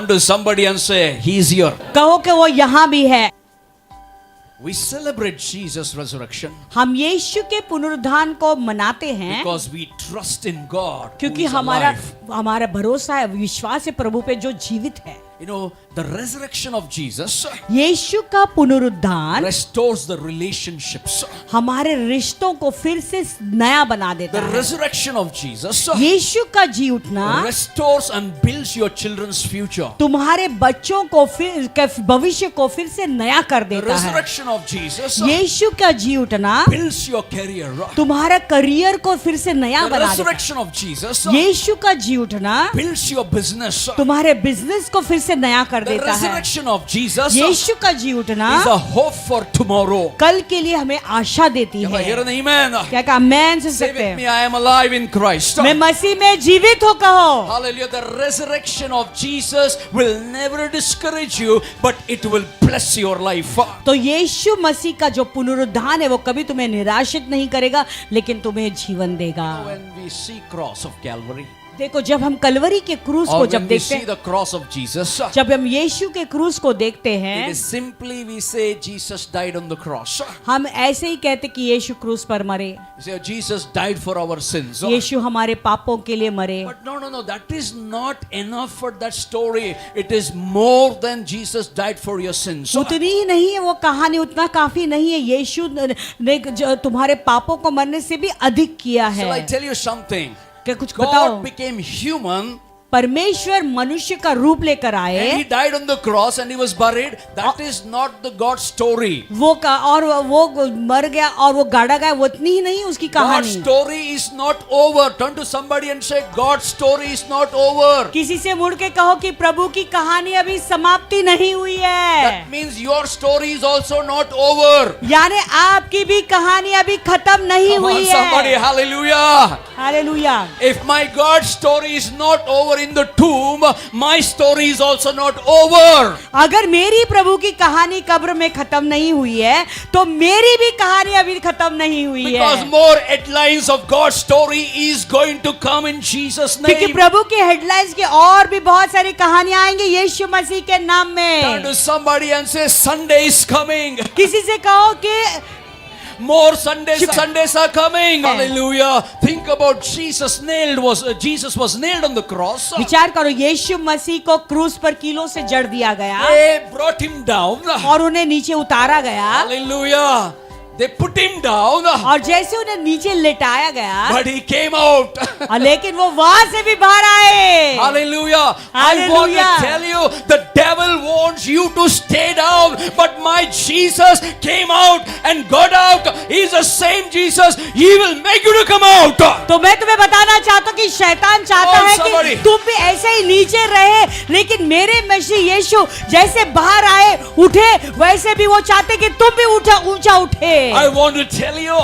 to somebody and say, He's here. कहो कि वो यहाँ भी है। We celebrate Jesus' resurrection हम यीशु के पुनरुत्थान को मनाते हैं because we trust in God. who क्योंकि is alive. हमारा भरोसा है, विश्वास है प्रभु पे जो जीवित है। You know, the resurrection of Jesus यीशु का पुनरुत्थान restores the relationships. हमारे रिश्तों को फिर से नया बना देता The है। resurrection of Jesus यीशु का जी उठना restores and builds your children's future. तुम्हारे बच्चों को फिर भविष्य को फिर से नया कर The देता है। resurrection of Jesus यीशु का जी उठना builds your career. तुम्हारा करियर को फिर से नया The बना देता resurrection of Jesus है। यीशु का जी उठना builds your business. तुम्हारे बिजनेस को फिर से नया कर The देता है। resurrection of Jesus is यीशु का जी उठना a hope for tomorrow. कल के लिए हमें आशा देती Can I hear है। an amen? क्या कहा आमेन से Say सकते with me, हैं? I am alive in Christ. मैं मसीह में जीवित हो कहो। Hallelujah. The resurrection of Jesus will never discourage you, but it will bless your life. तो यीशु मसीह का जो पुनरुत्थान है वो कभी तुम्हें निराशित नहीं करेगा, लेकिन तुम्हें जीवन देगा। When we see cross of Calvary, देखो जब हम कलवरी के क्रूस or को जब when we देखते see हैं, the cross of Jesus, जब हम यीशु के क्रूस को देखते it हैं, is simply we say Jesus died on the cross. हम ऐसे ही कहते कि यीशु क्रूस पर मरे, You say Jesus died for our sins. यीशु हमारे पापों के लिए मरे। But no, that is not enough for that story. It is more than Jesus died for your sins. उतनी ही नहीं है वो कहानी, उतना काफी नहीं है। यीशु ने जो तुम्हारे पापों को मरने से भी अधिक किया Shall I है। tell you something? क्या कुछ बताओ? God became human परमेश्वर मनुष्य का रूप लेकर and आए, he died on the cross and he was buried. That is not the God story. और वो मर गया और वो गाड़ा गया, वो इतनी ही नहीं उसकी God's कहानी। story is not over. Turn to somebody and say, God's story is not over. किसी से मुड़ के कहो कि प्रभु की कहानी अभी समाप्ति नहीं हुई है। That means your story is also not over. यानी आपकी भी कहानी अभी खत्म नहीं Come on, हुई somebody, है। hallelujah. Hallelujah. If my God's story is not over in the tomb, my story is also not over. अगर मेरी प्रभु की कहानी कब्र में खत्म नहीं हुई है, तो मेरी भी कहानी अभी खत्म नहीं हुई Because है। more headlines of God's story is going to come in Jesus' क्योंकि name. प्रभु के हेडलाइंस के और भी बहुत सारी कहानियां आएंगी यीशु मसीह के नाम Turn में। to somebody and say, Sunday is coming. किसी से कहो कि More Sundays are coming. Hallelujah. Think about Jesus was nailed on the cross. विचार करो, यीशु मसीह को क्रूस पर कीलों से जड़ दिया गया They brought him down. और उन्हें नीचे उतारा गया, Hallelujah. They put him down. और जैसे उन्हें नीचे लिटाया गया, But he came out. लेकिन वो वहां से भी बाहर आए। Hallelujah. I want to Hallelujah. tell you, the devil wants you to stay down, but my Jesus came out and got out. He is the same Jesus. He will make you to come out. तो मैं तुम्हें बताना चाहता हूँ कि शैतान चाहता Oh, है somebody. कि तुम भी ऐसे ही नीचे रहे, लेकिन मेरे मसीह यीशु जैसे बाहर आए उठे, वैसे भी वो चाहते कि तुम भी ऊंचा उठे। I want to tell you,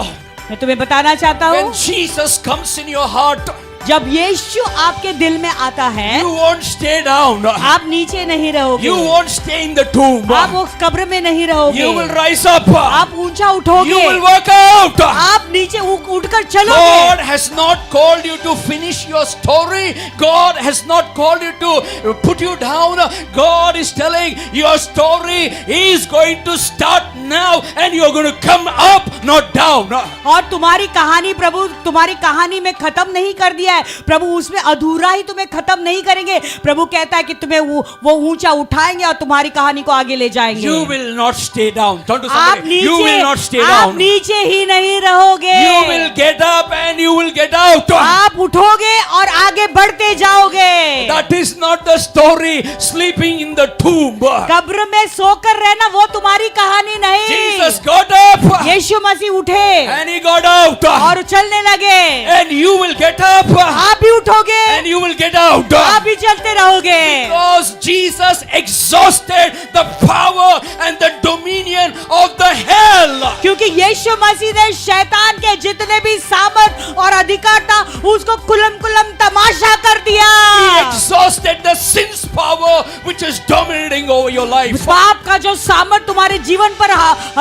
मैं तुम्हें बताना चाहता when हूँ, Jesus comes in your heart, जब यीशु आपके दिल में आता है, you won't stay down. आप नीचे नहीं रहोगे, You won't stay in the tomb. आप उस कब्र में नहीं रहोगे, You will rise up. आप ऊंचा उठोगे, You will work out. आप नीचे उठकर God चलोगे। has not called you to finish your story. God has not called you to put you down. God is telling your story is going to start now and you're going to come up, not down. और तुम्हारी कहानी प्रभु तुम्हारी कहानी में खत्म नहीं कर दिया है, प्रभु उसमें अधूरा ही तुम्हें खत्म नहीं करेंगे। प्रभु कहता है कि तुम्हें वो ऊंचा उठाएंगे और तुम्हारी कहानी को आगे ले जाएंगे। You will not stay down. Turn to आप somebody. You will not stay आप down. नीचे ही नहीं रहोगे, You will get up and you will get out. आप उठोगे और आगे बढ़ते जाओगे। That is not the story. Sleeping in the tomb. कब्र में सोकर रहना वो तुम्हारी कहानी नहीं। Jesus got up यीशु मसीह उठे and he got out. और चलने लगे, And you will get up आप भी उठोगे, and you will get out. आप भी चलते रहोगे। Because Jesus exhausted the power and the dominion of the hell. क्योंकि यीशु मसीह ने शैतान के जितने भी सामर्थ और अधिकार था उसको कुलम तमाशा कर दिया। He exhausted the sin's power which is dominating over your life. पाप का जो सामर्थ तुम्हारे जीवन पर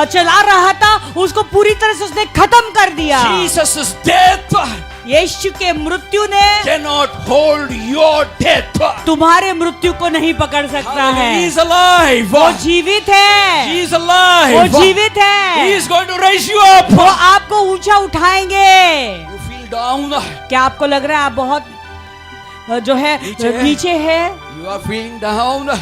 चला रहा था उसको पूरी तरह से उसने खत्म कर दिया। Jesus' death यीशु के मृत्यु ने cannot hold your death. तुम्हारे मृत्यु को नहीं पकड़ सकता He है। is alive. वो जीवित है, He is alive. वो जीवित He है, is going to raise you up. वो आपको ऊंचा उठाएंगे। You feel down. क्या आपको लग रहा है आप बहुत जो है नीचे है? You are feeling down.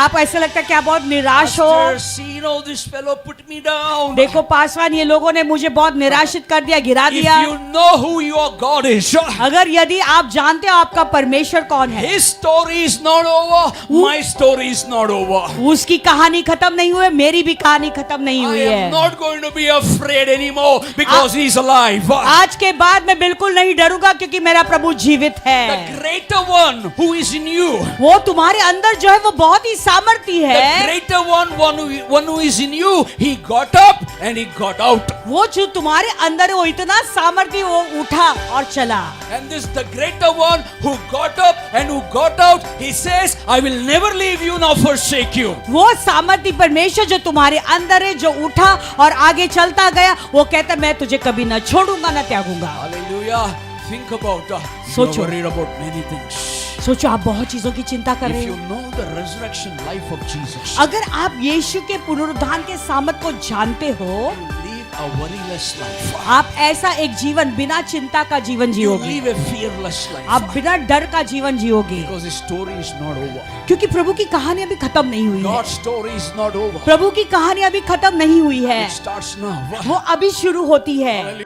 आप ऐसा लगता है कि आप बहुत निराश हो। Pastor, see, no, this fellow put me down. देखो पासवान, ये लोगों ने मुझे बहुत निराशित कर दिया, गिरा If दिया। you know who your God is, अगर यदि आप जानते हो आपका परमेश्वर कौन है, His story is not over. My story is not over. उसकी कहानी खत्म नहीं हुई, मेरी भी कहानी खत्म नहीं I हुई am है। not going to be afraid anymore because He is alive. आज के बाद मैं बिल्कुल नहीं डरूंगा क्योंकि मेरा प्रभु जीवित The है। greater one who is in you. वो तुम्हारे अंदर जो है वो बहुत ही सामर्थी The है। greater one who is in you, he got up and he got out. वो जो तुम्हारे अंदर है वो इतना सामर्थी, वो उठा और चला। And this the greater one who got up and who got out, he says, I will never leave you nor forsake you. वो सामर्थी परमेश्वर जो तुम्हारे अंदर है, जो उठा और आगे चलता गया, वो कहता मैं तुझे कभी न छोड़ूंगा न त्यागूंगा। Hallelujah. Think about you सोचो। are worried about many things. सोचो आप बहुत चीजों की चिंता कर If रहे you हो। know the resurrection life of Jesus, अगर आप यीशु के पुनरुत्थान के सामर्थ को जानते हो, you live a worryless life. आप ऐसा एक जीवन बिना चिंता का जीवन You जियोगे, live a fearless life. आप बिना डर का जीवन जियोगे, Because his story is not over. क्योंकि प्रभु की कहानी अभी खत्म नहीं हुई है। God's story is not over. प्रभु की कहानी अभी खत्म नहीं हुई है, It starts now. वो अभी शुरू होती है।